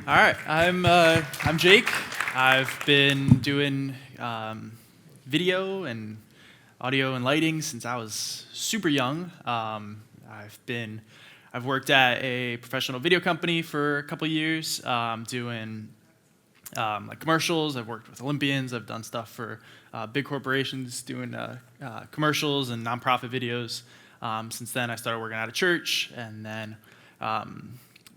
All right, I'm Jake. I've been doing video and audio and lighting since I was super young. I've worked at a professional video company for a couple years, doing like commercials. I've worked with Olympians. I've done stuff for big corporations, doing commercials and nonprofit videos. Since then, I started working at a church, and then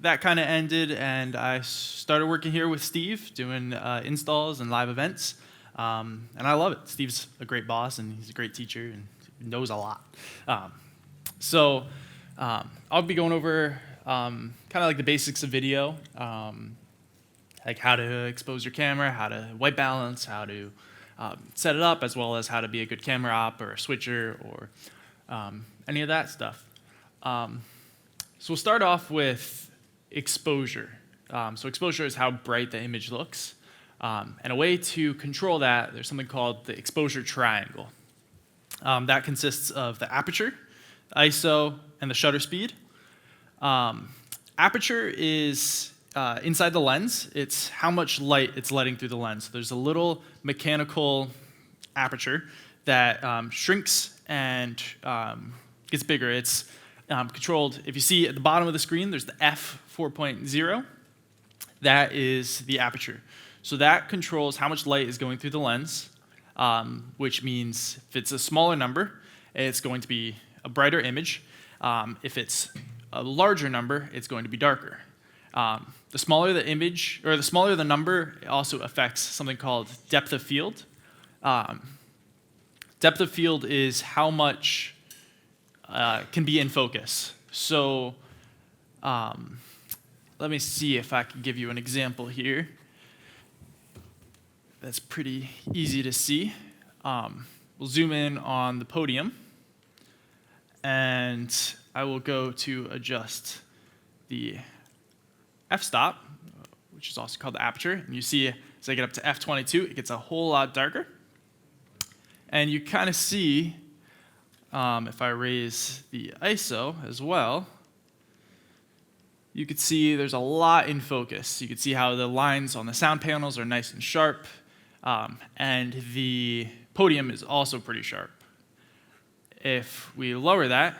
that kind of ended, and I started working here with Steve, doing installs and live events, and I love it. Steve's a great boss, and he's a great teacher, and knows a lot. I'll be going over kind of like the basics of video, like how to expose your camera, how to white balance, how to set it up, as well as how to be a good camera op or a switcher or any of that stuff. So we'll start off with exposure. So exposure is how bright the image looks. And a way to control that, there's something called the exposure triangle. That consists of the aperture, ISO, and the shutter speed. Aperture is inside the lens. It's how much light it's letting through the lens. So there's a little mechanical aperture that shrinks and gets bigger. It's controlled. If you see at the bottom of the screen, there's the f4.0. That is the aperture. So that controls how much light is going through the lens, which means if it's a smaller number, it's going to be a brighter image. If it's a larger number, it's going to be darker. The smaller the image, or the smaller the number, it also affects something called depth of field. Depth of field is how much can be in focus. So let me see if I can give you an example here. That's pretty easy to see. We'll zoom in on the podium, and I will go to adjust the FStop, which is also called the aperture. And you see, as I get up to f22, it gets a whole lot darker. And you kind of see, if I raise the ISO as well, you could see there's a lot in focus. You can see how the lines on the sound panels are nice and sharp, and the podium is also pretty sharp. If we lower that,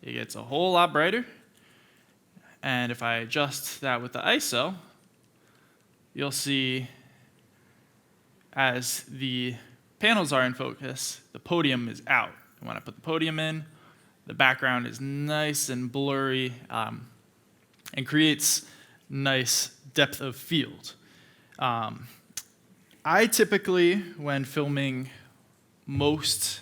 it gets a whole lot brighter. And if I adjust that with the ISO, you'll see as the panels are in focus, the podium is out. And when I put the podium in, the background is nice and blurry and creates nice depth of field. I typically, when filming most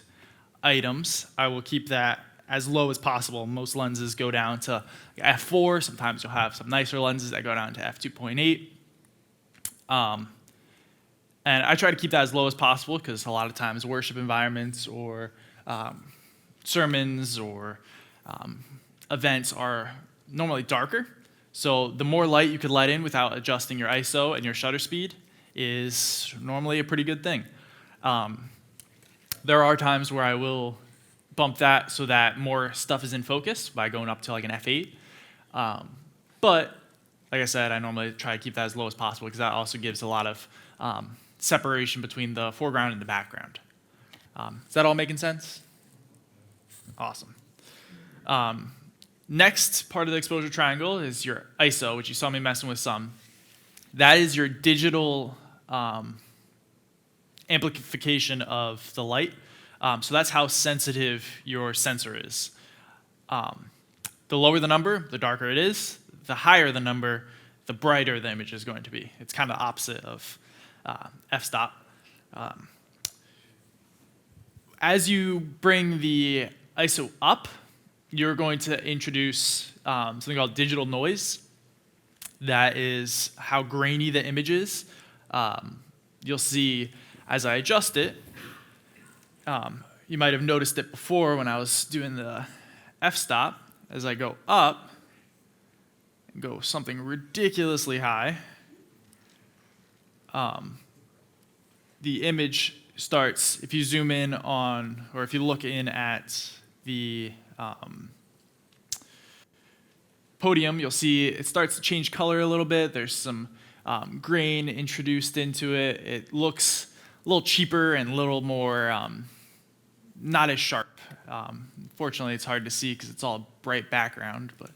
items, I will keep that as low as possible. Most lenses go down to f4. Sometimes you'll have some nicer lenses that go down to f2.8. And I try to keep that as low as possible because a lot of times worship environments or sermons or events are normally darker. So the more light you could let in without adjusting your ISO and your shutter speed is normally a pretty good thing. There are times where I will bump that so that more stuff is in focus by going up to like an f8. But like I said, I normally try to keep that as low as possible because that also gives a lot of separation between the foreground and the background. Is that all making sense? Awesome. Next part of the exposure triangle is your ISO, which you saw me messing with some. That is your digital amplification of the light. So that's how sensitive your sensor is. The lower the number, the darker it is. The higher the number, the brighter the image is going to be. It's kind of the opposite of f-stop. As you bring the ISO up, you're going to introduce something called digital noise. That is how grainy the image is. You'll see as I adjust it, you might have noticed it before when I was doing the f-stop. As I go up and go something ridiculously high, the image starts, if you zoom in on, or if you look in at the podium, you'll see it starts to change color a little bit. There's some grain introduced into it. It looks a little cheaper and a little more not as sharp. Fortunately, it's hard to see because it's all bright background, but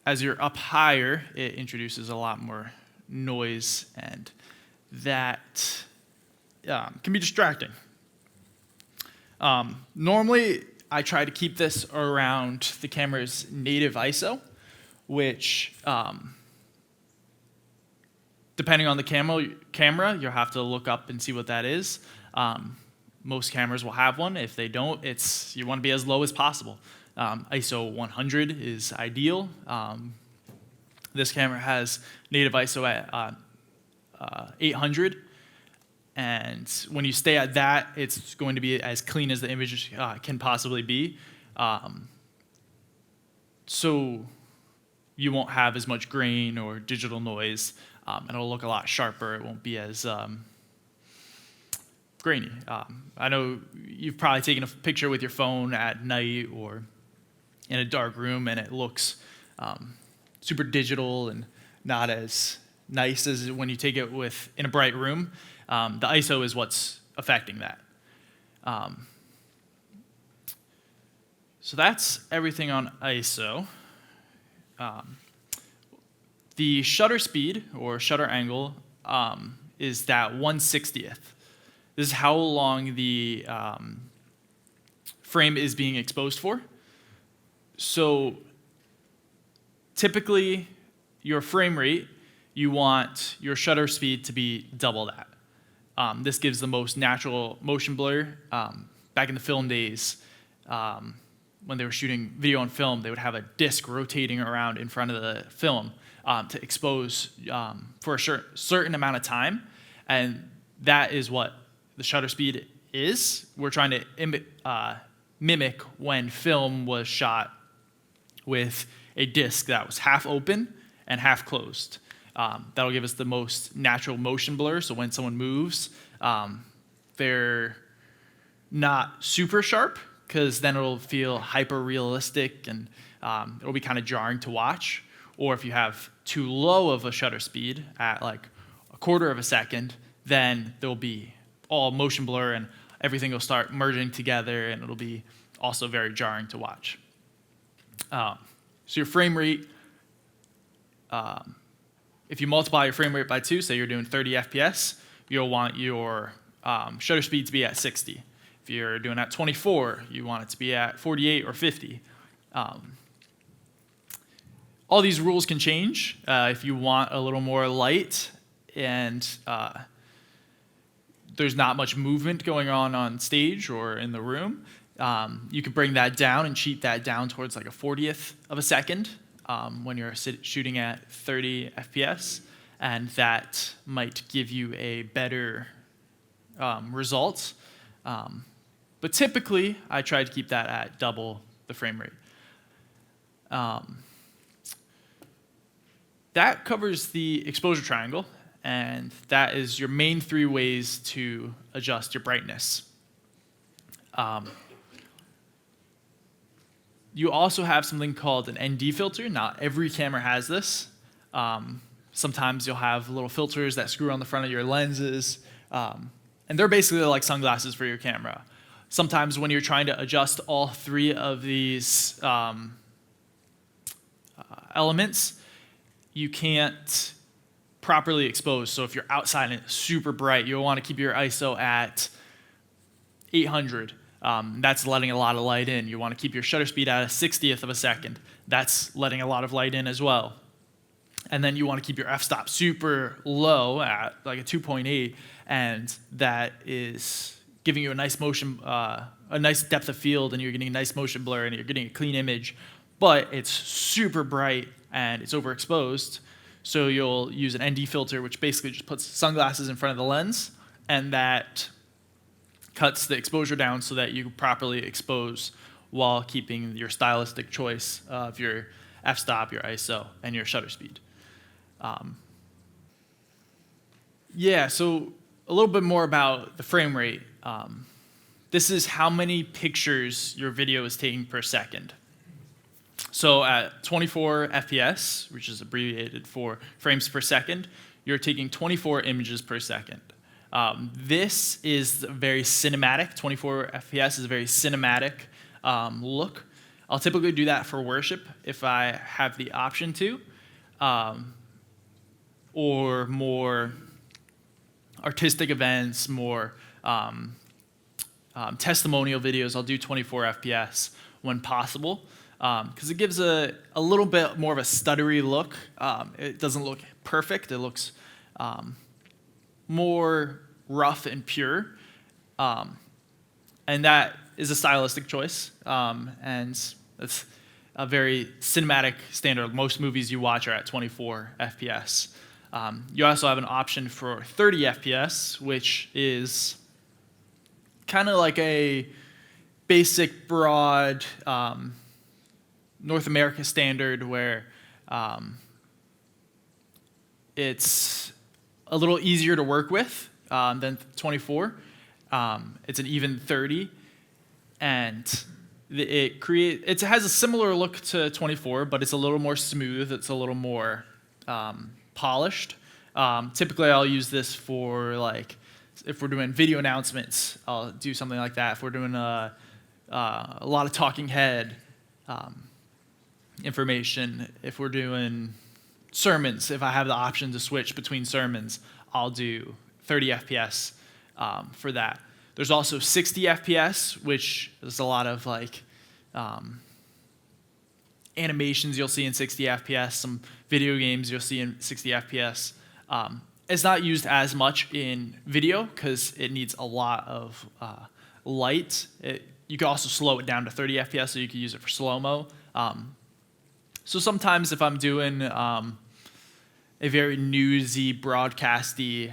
as you're up higher, it introduces a lot more noise, and that can be distracting. Normally, I try to keep this around the camera's native ISO, which, depending on the camera, you'll have to look up and see what that is. Most cameras will have one. If they don't, you want to be as low as possible. ISO 100 is ideal. This camera has native ISO at 800. And when you stay at that, it's going to be as clean as the image can possibly be. So you won't have as much grain or digital noise, and it'll look a lot sharper. It won't be as grainy. I know you've probably taken a picture with your phone at night or in a dark room, and it looks super digital and not as nice as when you take it in a bright room. The ISO is what's affecting that. So that's everything on ISO. The shutter speed or shutter angle is that 1/60th. This is how long the frame is being exposed for. So typically, your frame rate, you want your shutter speed to be double that. This gives the most natural motion blur. Back in the film days, when they were shooting video on film, they would have a disc rotating around in front of the film to expose for a certain amount of time. And that is what the shutter speed is. We're trying to mimic when film was shot with a disc that was half open and half closed. That'll give us the most natural motion blur, so when someone moves, they're not super sharp, because then it'll feel hyper-realistic and it'll be kind of jarring to watch. Or if you have too low of a shutter speed at like a quarter of a second, then there'll be all motion blur and everything will start merging together, and it'll be also very jarring to watch. So your frame rate, if you multiply your frame rate by 2, say you're doing 30 FPS, you'll want your shutter speed to be at 60. If you're doing at 24, you want it to be at 48 or 50. All these rules can change. If you want a little more light and there's not much movement going on stage or in the room, you can bring that down and cheat that down towards like a 40th of a second when you're shooting at 30 FPS, and that might give you a better result. But typically, I try to keep that at double the frame rate. That covers the exposure triangle, and that is your main 3 ways to adjust your brightness. You also have something called an ND filter. Not every camera has this. Sometimes you'll have little filters that screw on the front of your lenses, and they're basically like sunglasses for your camera. Sometimes when you're trying to adjust all 3 of these elements, you can't properly expose. So if you're outside and it's super bright, you'll want to keep your ISO at 800. That's letting a lot of light in. You want to keep your shutter speed at a 60th of a second. That's letting a lot of light in as well. And then you want to keep your f-stop super low at like a 2.8, and that is giving you a nice motion, a nice depth of field, and you're getting a nice motion blur, and you're getting a clean image, but it's super bright and it's overexposed. So you'll use an ND filter, which basically just puts sunglasses in front of the lens, and that cuts the exposure down so that you can properly expose while keeping your stylistic choice of your f-stop, your ISO, and your shutter speed. So a little bit more about the frame rate. This is how many pictures your video is taking per second. So at 24 FPS, which is abbreviated for frames per second, you're taking 24 images per second. This is very cinematic. 24 FPS is a very cinematic look. I'll typically do that for worship if I have the option to, or more artistic events, more testimonial videos. I'll do 24 FPS when possible, because it gives a little bit more of a stuttery look. It doesn't look perfect. It looks more rough and pure, and that is a stylistic choice, and it's a very cinematic standard. Most movies you watch are at 24 FPS. You also have an option for 30 FPS, which is kind of like a basic, broad North America standard where it's a little easier to work with than 24. It's an even 30, and it has a similar look to 24, but it's a little more smooth. It's a little more polished. Typically, I'll use this for like if we're doing video announcements. I'll do something like that. If we're doing a lot of talking head information, if we're doing sermons, if I have the option to switch between sermons, I'll do 30 FPS for that. There's also 60 FPS, which is a lot of like animations you'll see in 60 FPS, some video games you'll see in 60 FPS. It's not used as much in video because it needs a lot of light. You can also slow it down to 30 FPS, so you can use it for slow-mo. So sometimes if I'm doing a very newsy, broadcasty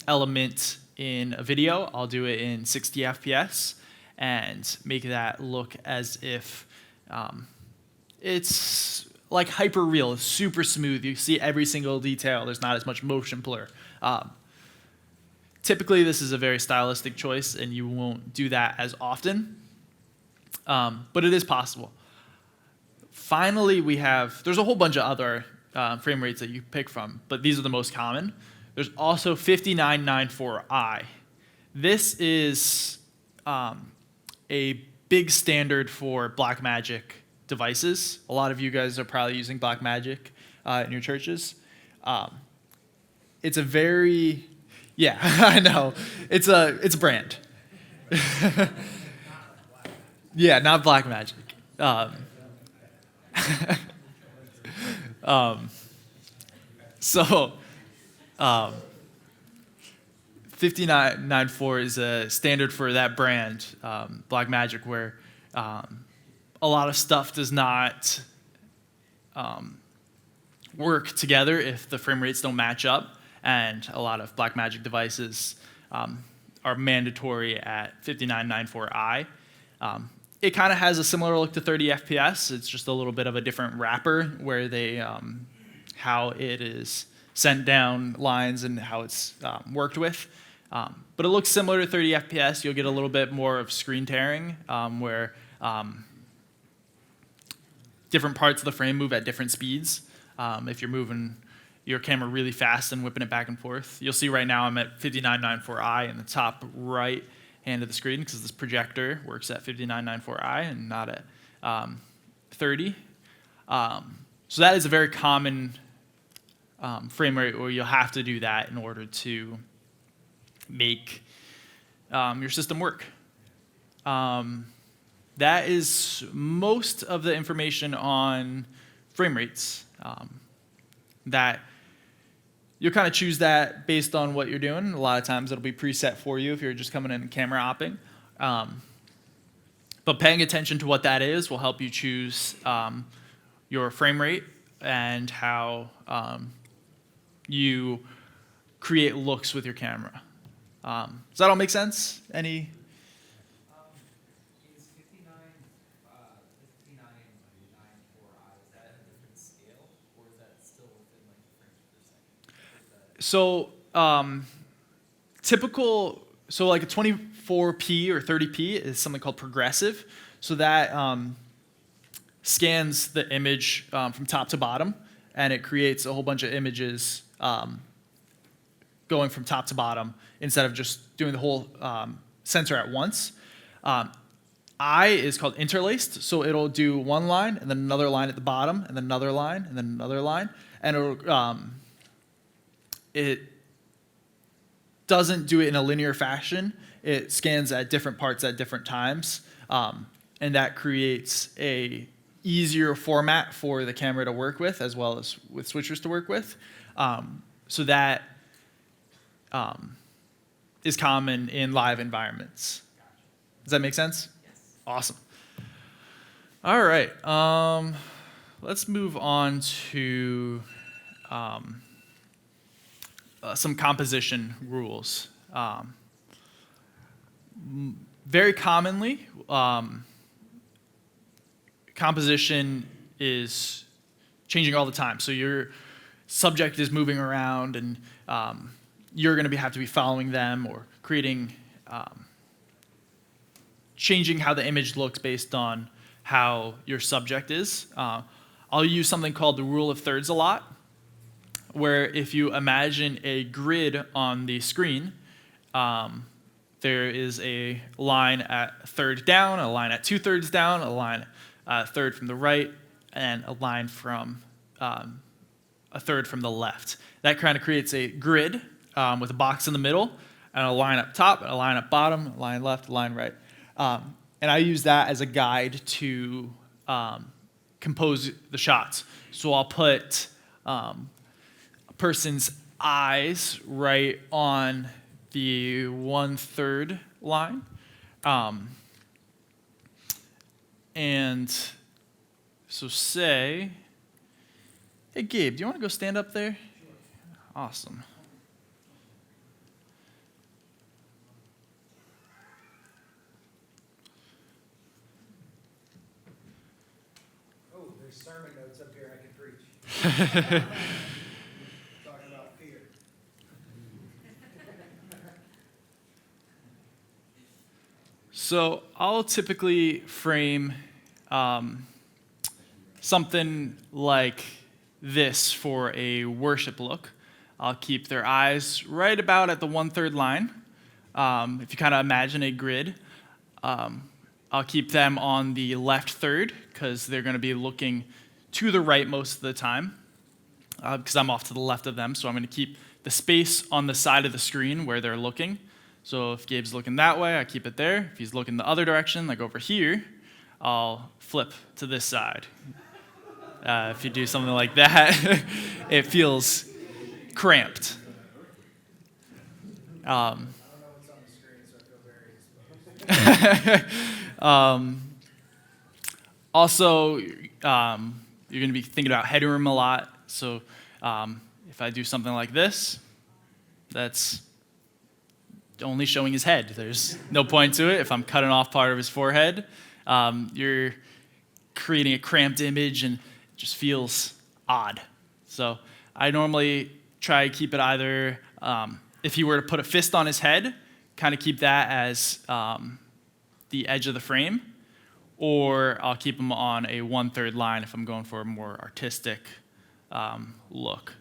element in a video, I'll do it in 60 FPS and make that look as if it's like hyper real. It's super smooth. You see every single detail. There's not as much motion blur. Typically, this is a very stylistic choice, and you won't do that as often, but it is possible. Finally, there's a whole bunch of other frame rates that you pick from, but these are the most common. There's also 5994i. This is a big standard for Blackmagic devices. A lot of you guys are probably using Blackmagic in your churches. It's a very, yeah, I know. It's a brand. Yeah, not Blackmagic. 5994 is a standard for that brand, Blackmagic, where a lot of stuff does not work together if the frame rates don't match up, and a lot of Blackmagic devices are mandatory at 5994i. It kind of has a similar look to 30 FPS. It's just a little bit of a different wrapper where how it is sent down lines and how it's worked with. But it looks similar to 30 FPS. You'll get a little bit more of screen tearing where different parts of the frame move at different speeds. If you're moving your camera really fast and whipping it back and forth. You'll see right now I'm at 5994i in the top right hand of the screen because this projector works at 5994i and not at 30. So that is a very common frame rate where you'll have to do that in order to make your system work. That is most of the information on frame rates. That you'll kind of choose that based on what you're doing. A lot of times it'll be preset for you if you're just coming in and camera opping. But paying attention to what that is will help you choose your frame rate and how you create looks with your camera. Does that all make sense? Any? Is 59.94i, is that a different scale, or is that still within like frames per second? So typical, so like a 24p or 30p is something called progressive. So that scans the image from top to bottom, and it creates a whole bunch of images going from top to bottom instead of just doing the whole sensor at once. I is called interlaced, so it'll do one line and then another line at the bottom, and then another line and then another line, and it doesn't do it in a linear fashion. It scans at different parts at different times, and that creates a easier format for the camera to work with, as well as with switchers to work with. So that is common in live environments. Does that make sense? Yes. Awesome. All right. Let's move on to some composition rules. Very commonly, composition is changing all the time. So your subject is moving around, and you're going to have to be following them or creating, changing how the image looks based on how your subject is. I'll use something called the rule of thirds a lot, where if you imagine a grid on the screen, there is a line at a third down, a line at 2/3 down, a line a third from the right, and a line from a third from the left. That kind of creates a grid with a box in the middle, and a line up top, and a line up bottom, a line left, a line right. And I use that as a guide to compose the shots. So I'll put a person's eyes right on the 1/3 line. And so say, hey Gabe, do you want to go stand up there? Awesome. Oh, there's sermon notes up here I can preach. Talking about fear. So I'll typically frame something like this for a worship look. I'll keep their eyes right about at the 1/3 line. If you kind of imagine a grid, I'll keep them on the left third because they're going to be looking to the right most of the time because I'm off to the left of them. So I'm going to keep the space on the side of the screen where they're looking. So if Gabe's looking that way, I keep it there. If he's looking the other direction, like over here, I'll flip to this side. If you do something like that, it feels cramped. I don't know what's on the screen, so I feel very exposed. Also, you're going to be thinking about headroom a lot. So if I do something like this, that's only showing his head. There's no point to it. If I'm cutting off part of his forehead, you're creating a cramped image and it just feels odd. So I normally try to keep it either, if he were to put a fist on his head, kind of keep that as the edge of the frame, or I'll keep him on a 1/3 line if I'm going for a more artistic look.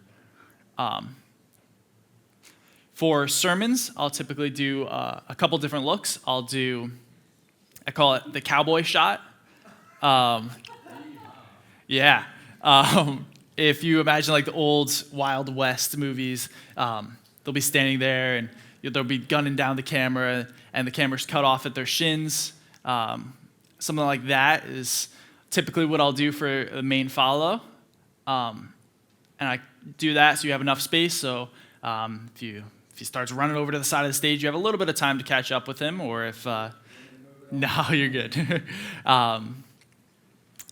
For sermons, I'll typically do a couple different looks. I call it the cowboy shot. If you imagine like the old Wild West movies, they'll be standing there and they'll be gunning down the camera and the camera's cut off at their shins. Something like that is typically what I'll do for the main follow. And I do that so you have enough space. So if he starts running over to the side of the stage, you have a little bit of time to catch up with him. Or if no, you're good.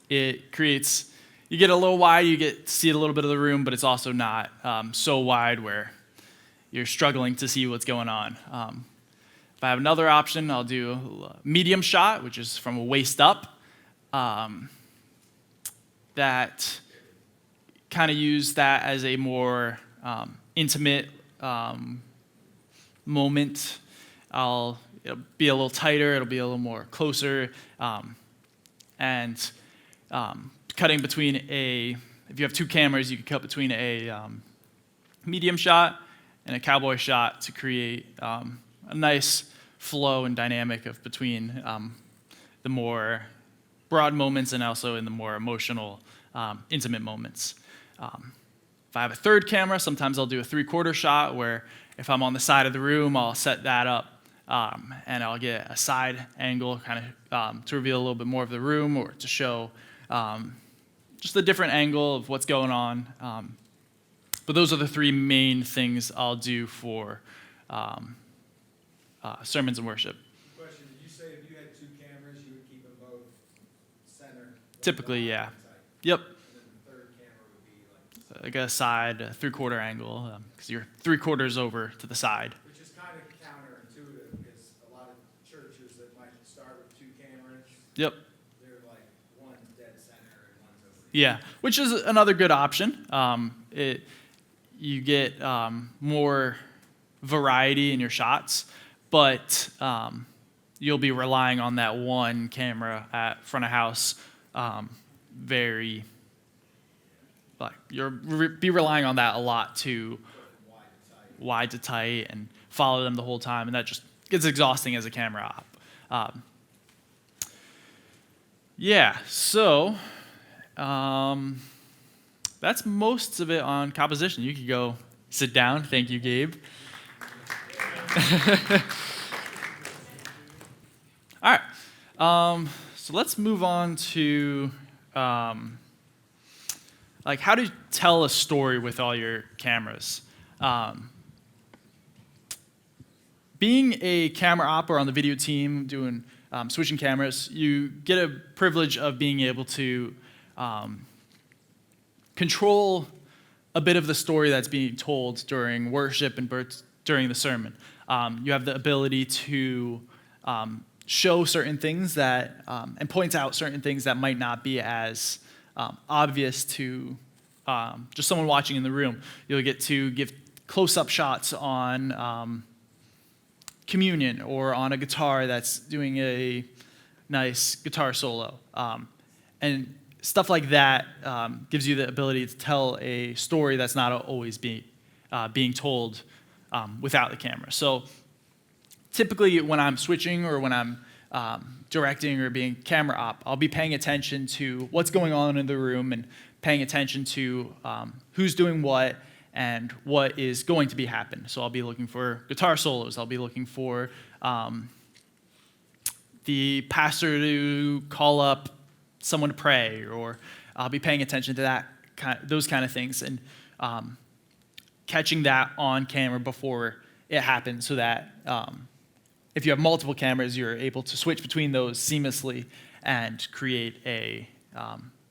It creates, you get a little wide, you get to see a little bit of the room, but it's also not so wide where you're struggling to see what's going on. If I have another option, I'll do a medium shot, which is from a waist up. That kind of use that as a more intimate moment. It'll be a little tighter, it'll be a little more closer, and cutting between if you have two cameras, you can cut between a medium shot and a cowboy shot to create a nice flow and dynamic of between the more broad moments and also in the more emotional, intimate moments. If I have a third camera, sometimes I'll do a 3/4 shot where if I'm on the side of the room, I'll set that up and I'll get a side angle kind of to reveal a little bit more of the room or to show just a different angle of what's going on. But those are the three main things I'll do for sermons and worship. Question, did you say if you had two cameras, you would keep them both center? Typically, one yeah. side, Yep. and then the third camera would be Like a side, a 3/4 angle, because you're 3/4 over to the side. which is kind of counterintuitive, because a lot of churches that might start with two cameras, Yep. they're like one's dead center and one's over. Yeah, which is another good option. You get more variety in your shots, but you'll be relying on that one camera at front of house be relying on that a lot to wide to tight and follow them the whole time, and that just gets exhausting as a camera op. So that's most of it on composition. You could go sit down. Thank you, Gabe. All right. So let's move on to how to tell a story with all your cameras. Being a camera op or on the video team doing switching cameras, you get a privilege of being able to control a bit of the story that's being told during worship and during the sermon. You have the ability to show certain things that and point out certain things that might not be as obvious to just someone watching in the room. You'll get to give close-up shots on communion or on a guitar that's doing a nice guitar solo. And stuff like that gives you the ability to tell a story that's not always being told without the camera. So typically when I'm switching or when I'm directing or being camera op, I'll be paying attention to what's going on in the room and paying attention to who's doing what and what is going to be happening. So I'll be looking for guitar solos. I'll be looking for the pastor to call up someone to pray, or I'll be paying attention to those kind of things and catching that on camera before it happens, so that if you have multiple cameras, you're able to switch between those seamlessly and create a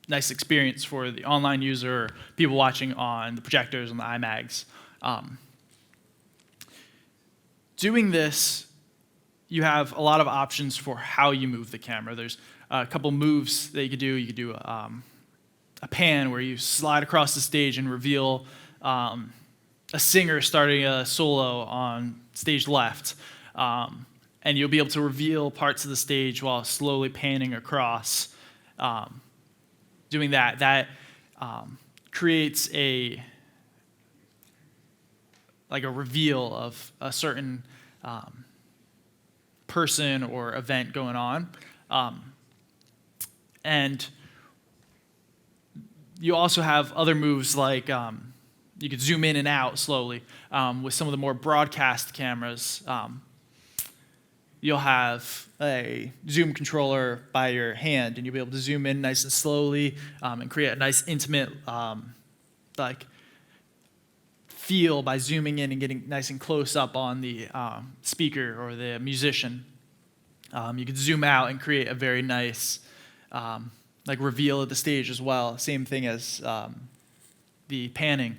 nice experience for the online user or people watching on the projectors and the iMags. Doing this, you have a lot of options for how you move the camera. There's a couple moves that you could do. You could do a pan where you slide across the stage and reveal a singer starting a solo on stage left. And you'll be able to reveal parts of the stage while slowly panning across. Doing that creates a reveal of a certain person or event going on. And you also have other moves like you could zoom in and out slowly. With some of the more broadcast cameras, you'll have a zoom controller by your hand, and you'll be able to zoom in nice and slowly and create a nice intimate feel by zooming in and getting nice and close up on the speaker or the musician. You could zoom out and create a very nice reveal of the stage as well. Same thing as the panning.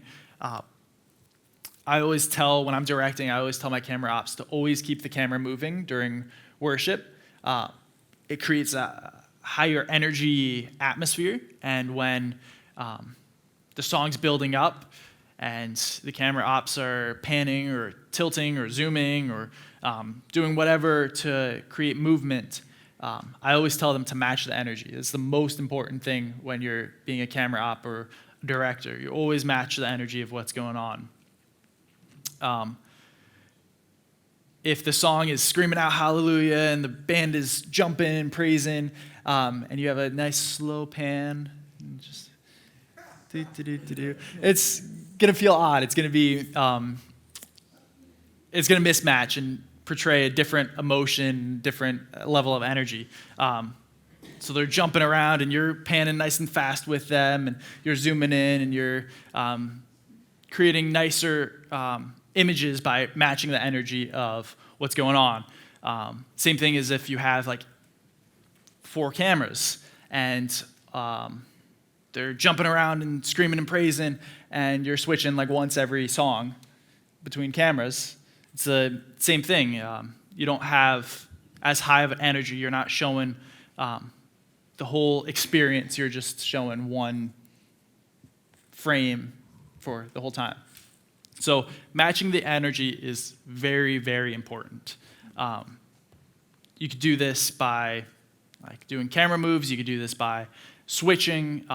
When I'm directing, I always tell my camera ops to always keep the camera moving during worship. It creates a higher energy atmosphere, and when the song's building up and the camera ops are panning or tilting or zooming or doing whatever to create movement, I always tell them to match the energy. It's the most important thing when you're being a camera op or director. You always match the energy of what's going on. If the song is screaming out hallelujah and the band is jumping and praising, and you have a nice slow pan, and just do, it's gonna feel odd. It's gonna be, it's gonna mismatch and portray a different emotion, different level of energy. So they're jumping around and you're panning nice and fast with them, and you're zooming in and you're creating nicer images by matching the energy of what's going on. Same thing as if you have like 4 cameras and they're jumping around and screaming and praising, and you're switching like once every song between cameras. It's the same thing. You don't have as high of an energy. You're not showing the whole experience. You're just showing one frame for the whole time. So matching the energy is very, very important. You could do this by like doing camera moves. You could do this by switching.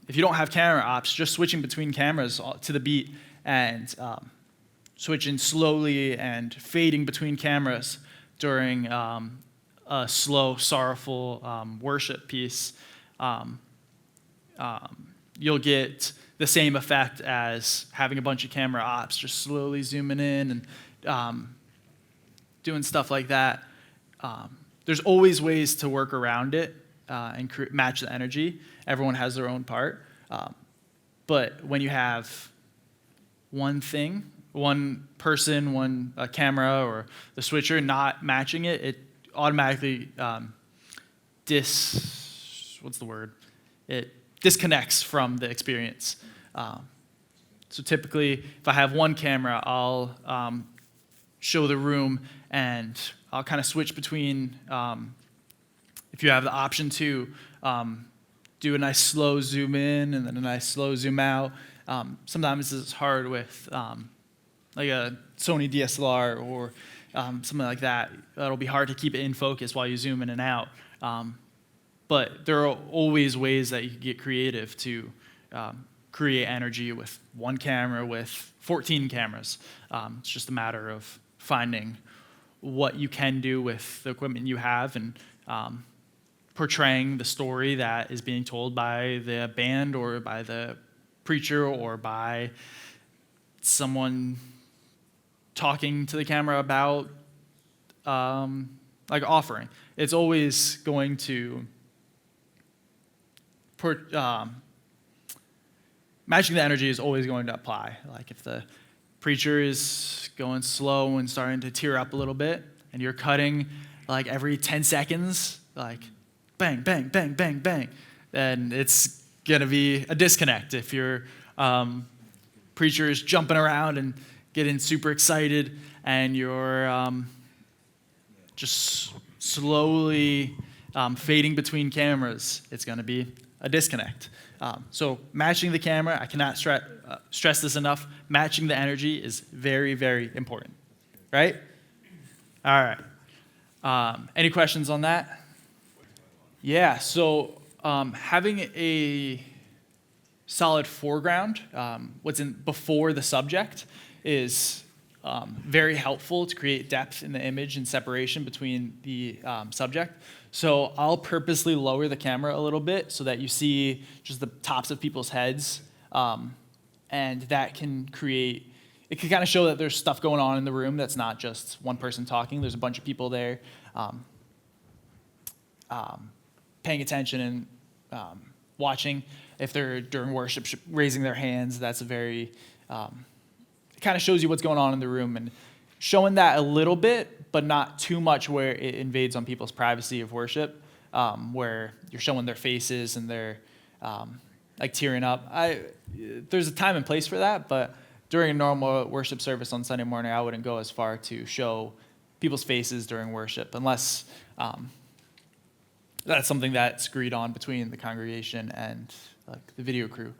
If you don't have camera ops, just switching between cameras to the beat and switching slowly and fading between cameras during a slow, sorrowful worship piece. You'll get the same effect as having a bunch of camera ops, just slowly zooming in and doing stuff like that. There's always ways to work around it and match the energy. Everyone has their own part. But when you have one thing, one person, one camera, or the switcher not matching it, it automatically it disconnects from the experience. So typically, if I have one camera, I'll show the room and I'll kind of switch between, if you have the option to, do a nice slow zoom in and then a nice slow zoom out. Sometimes it's hard with like a Sony DSLR or something like that. It'll be hard to keep it in focus while you zoom in and out. But there are always ways that you can get creative to create energy with one camera, with 14 cameras. It's just a matter of finding what you can do with the equipment you have and portraying the story that is being told by the band or by the preacher or by someone talking to the camera about like offering. It's always going to matching the energy is always going to apply. Like if the preacher is going slow and starting to tear up a little bit, and you're cutting like every 10 seconds, like bang, bang, bang, bang, bang, then it's gonna be a disconnect. If your preacher is jumping around and getting super excited, and you're just slowly fading between cameras, it's gonna be a disconnect. So matching the camera, I cannot stress this enough, matching the energy is very, very important, right? All right. Any questions on that? Yeah, so having a solid foreground, what's in before the subject, is very helpful to create depth in the image and separation between the subject. So I'll purposely lower the camera a little bit so that you see just the tops of people's heads, and that can create, it can kind of show that there's stuff going on in the room that's not just one person talking. There's a bunch of people there paying attention and watching. If they're during worship raising their hands, that's a very, it kind of shows you what's going on in the room, and showing that a little bit, but not too much where it invades on people's privacy of worship, where you're showing their faces and they're like tearing up. There's a time and place for that, but during a normal worship service on Sunday morning, I wouldn't go as far to show people's faces during worship unless that's something that's agreed on between the congregation and like the video crew.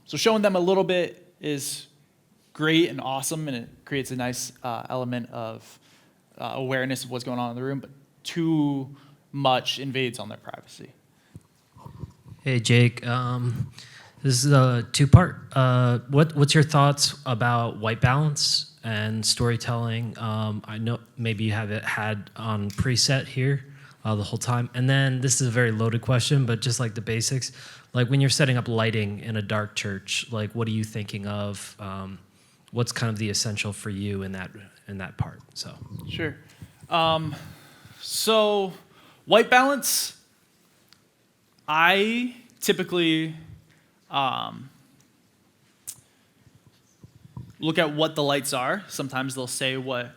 So showing them a little bit is great and awesome, and it creates a nice element of awareness of what's going on in the room, but too much invades on their privacy. Hey, Jake. This is a two-part. What's your thoughts about white balance and storytelling? I know maybe you have it had on preset here the whole time. And then this is a very loaded question, but just like the basics, like when you're setting up lighting in a dark church, like what are you thinking of? What's kind of the essential for you in that part? So Sure. So white balance, I typically look at what the lights are. Sometimes they'll say what.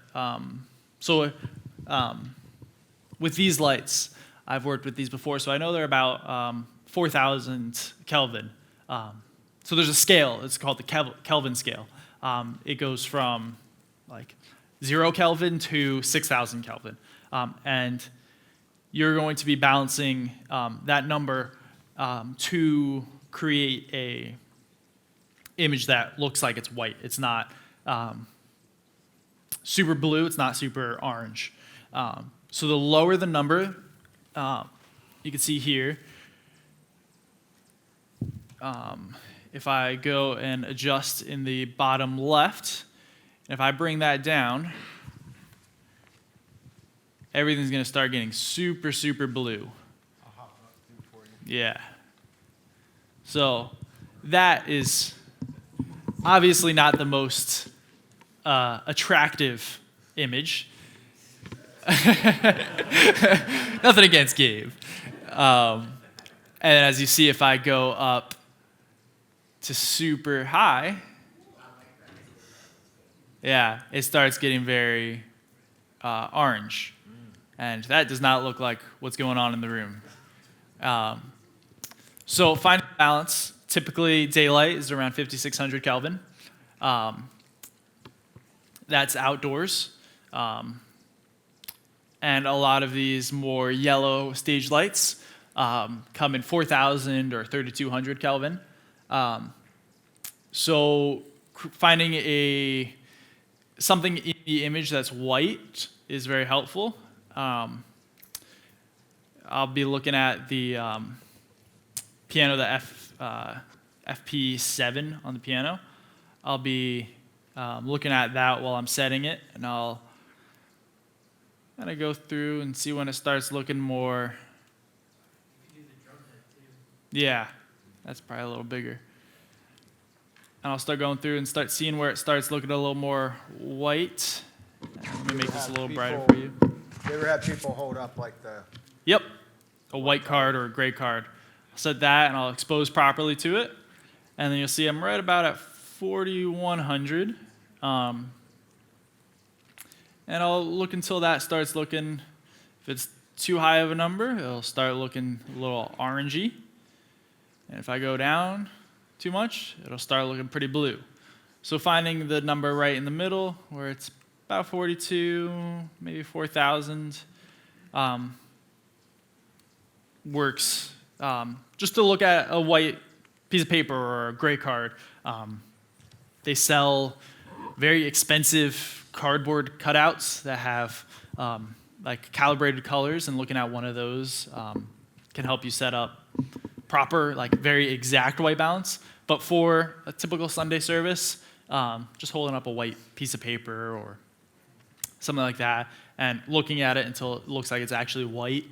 With these lights, I've worked with these before, so I know they're about 4,000 Kelvin. So there's a scale. It's called the Kelvin scale. It goes from like 0 Kelvin to 6,000 Kelvin. And you're going to be balancing that number to create a image that looks like it's white. It's not super blue. It's not super orange. So the lower the number, you can see here, if I go and adjust in the bottom left, and if I bring that down, everything's going to start getting super, super blue. Yeah. So that is obviously not the most attractive image. Nothing against Gabe. And as you see, if I go up to super high, yeah, it starts getting very orange. And that does not look like what's going on in the room. So finding balance, typically daylight is around 5,600 Kelvin. That's outdoors. And a lot of these more yellow stage lights come in 4,000 or 3,200 Kelvin. So finding something in the image that's white is very helpful. I'll be looking at the piano, the FP7 on the piano. I'll be looking at that while I'm setting it, and I'll kind of go through and see when it starts looking more. You could do the drum head too. Yeah, that's probably a little bigger. And I'll start going through and start seeing where it starts looking a little more white. Let me make this a little brighter for you. You ever have people hold up like the, Yep, a white card or a gray card. I'll set that and I'll expose properly to it. And then you'll see I'm right about at 4,100. And I'll look until that starts looking, if it's too high of a number, it'll start looking a little orangey. And if I go down too much, it'll start looking pretty blue. So finding the number right in the middle, where it's about 42, maybe 4,000, works. Just to look at a white piece of paper or a gray card. They sell very expensive cardboard cutouts that have like calibrated colors, and looking at one of those can help you set up proper, like very exact white balance. But for a typical Sunday service, just holding up a white piece of paper or something like that and looking at it until it looks like it's actually white,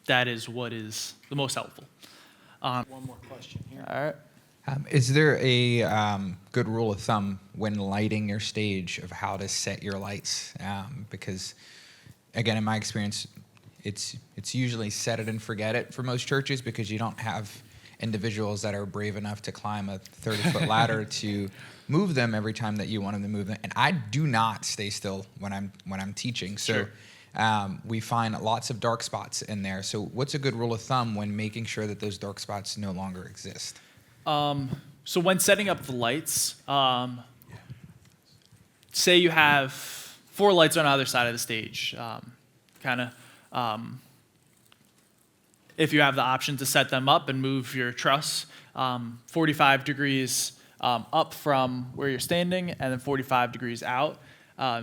that is what is the most helpful. one more question here. All right. Is there a good rule of thumb when lighting your stage of how to set your lights? Because, again, in my experience, it's usually set it and forget it for most churches, because you don't have individuals that are brave enough to climb a 30-foot ladder to move them every time that you want them to move them. And I do not stay still when I'm teaching. So Sure. we find lots of dark spots in there. So what's a good rule of thumb when making sure that those dark spots no longer exist? So when setting up the lights, say you have 4 lights on either side of the stage, if you have the option to set them up and move your truss 45 degrees up from where you're standing, and then 45 degrees out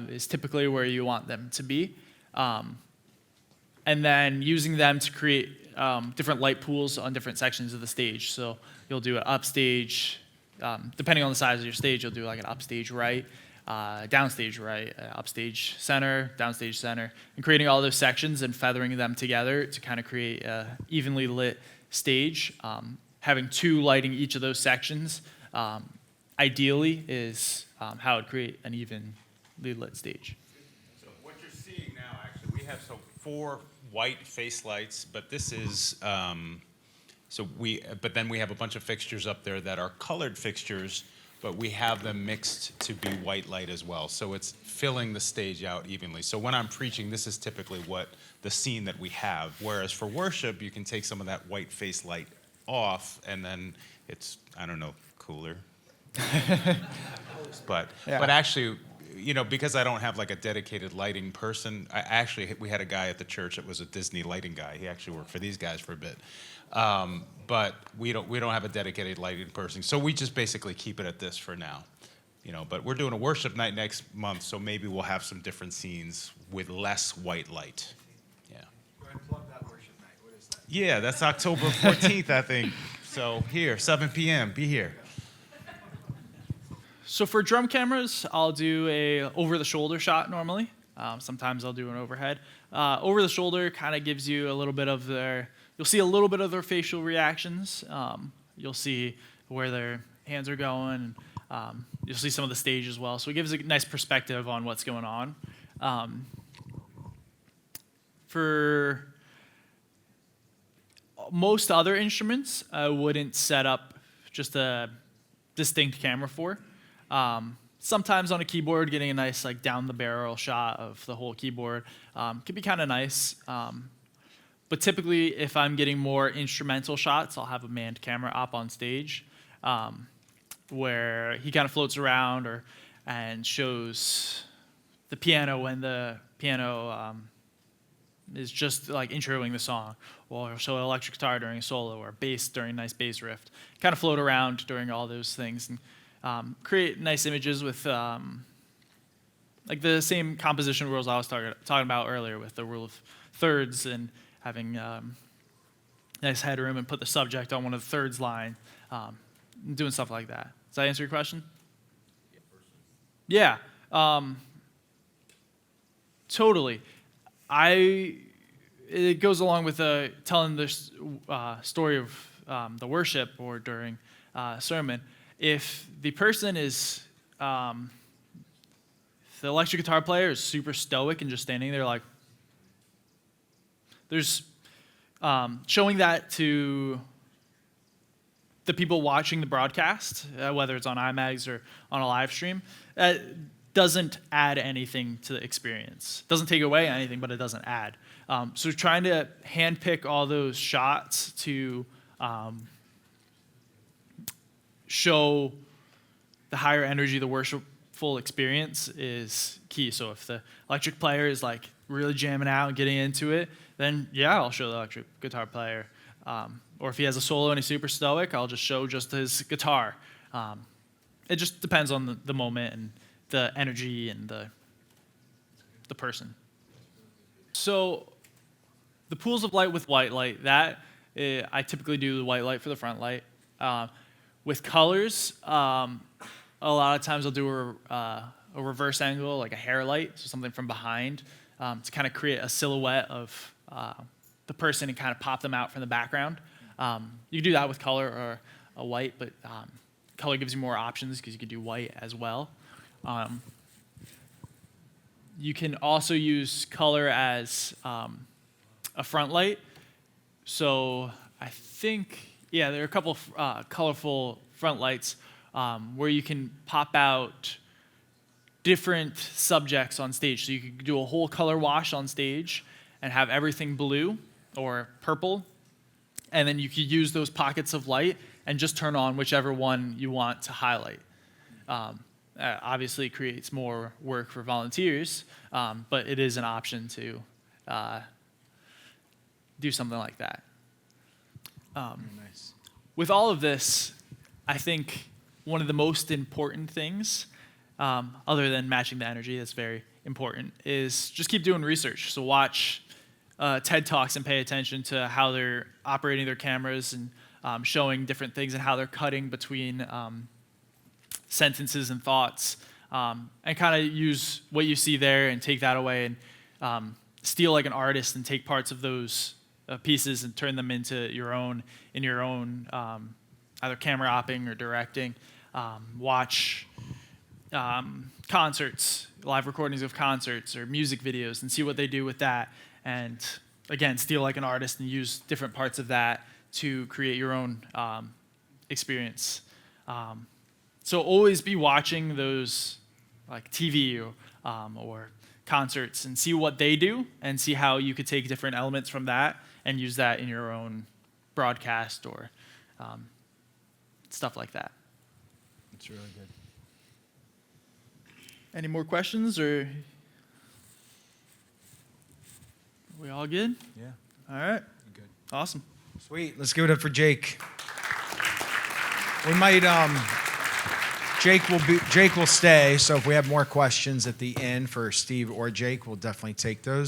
is typically where you want them to be. And and then using them to create different light pools on different sections of the stage. So you'll do an upstage, depending on the size of your stage, you'll do like an upstage right, downstage right, upstage center, downstage center, and creating all those sections and feathering them together to kind of create a evenly lit stage. Having 2 lighting each of those sections, ideally, is how it would create an evenly lit stage. So what you're seeing now, actually, we have 4 white face lights, but this is but then we have a bunch of fixtures up there that are colored fixtures, but we have them mixed to be white light as well. So it's filling the stage out evenly. So when I'm preaching, this is typically what the scene that we have. Whereas for worship, you can take some of that white face light off, and then it's, I don't know, cooler. But actually, because I don't have like a dedicated lighting person, we had a guy at the church that was a Disney lighting guy. He actually worked for these guys for a bit. But we don't have a dedicated lighting person, so we just basically keep it at this for now. But we're doing a worship night next month, so maybe we'll have some different scenes with less white light. Yeah. Go ahead and plug that worship night. What is that? Yeah, that's October 14th, I think. So here, 7 p.m. Be here. So for drum cameras, I'll do a over-the-shoulder shot normally. Sometimes I'll do an overhead. Over-the-shoulder kind of gives you a little bit of you'll see a little bit of their facial reactions. You'll see where their hands are going. You'll see some of the stage as well. So it gives a nice perspective on what's going on. For most other instruments, I wouldn't set up just a distinct camera for. Sometimes on a keyboard, getting a nice like down the barrel shot of the whole keyboard can be kind of nice. But typically, if I'm getting more instrumental shots, I'll have a manned camera op on stage, where he kind of floats around and shows the piano when the piano is just like introing the song, or show an electric guitar during a solo, or bass during a nice bass riff. Kind of float around during all those things and create nice images with like the same composition rules I was talking about earlier, with the rule of thirds and having nice headroom and put the subject on one of the thirds line, doing stuff like that. Does that answer your question? Yeah, totally. It goes along with telling this story of the worship or during sermon. If the person is, if the electric guitar player is super stoic and just standing there like, there's showing that to the people watching the broadcast, whether it's on IMAX or on a live stream, doesn't add anything to the experience. Doesn't take away anything, but it doesn't add. So trying to handpick all those shots to show the higher energy, the worshipful experience is key. So if the electric player is like really jamming out and getting into it, then yeah, I'll show the electric guitar player. Or if he has a solo and he's super stoic, I'll just show just his guitar. It just depends on the moment and the energy and the person. So the pools of light with white light, I typically do the white light for the front light. With colors, a lot of times I'll do a reverse angle, like a hair light, so something from behind, to kind of create a silhouette of the person and kind of pop them out from the background. You can do that with color or a white, but color gives you more options because you can do white as well. You can also use color as a front light. So I think, there are a couple of colorful front lights where you can pop out different subjects on stage. So you could do a whole color wash on stage and have everything blue or purple. And then you could use those pockets of light and just turn on whichever one you want to highlight. Obviously, it creates more work for volunteers, but it is an option to do something like that. Nice. With all of this, I think one of the most important things, other than matching the energy, that's very important, is just keep doing research. So watch TED Talks and pay attention to how they're operating their cameras and showing different things and how they're cutting between sentences and thoughts, and kind of use what you see there and take that away and steal like an artist and take parts of those pieces and turn them into your own either camera opping or directing. Watch concerts, live recordings of concerts or music videos, and see what they do with that. And again, steal like an artist and use different parts of that to create your own experience. So always be watching those like TV or concerts and see what they do and see how you could take different elements from that and use that in your own broadcast or stuff like that. That's really good. Any more questions, or are we all good? Yeah. All right. Good. Awesome. Sweet. Let's give it up for Jake. We might Jake will stay, so if we have more questions at the end for Steve or Jake, we'll definitely take those.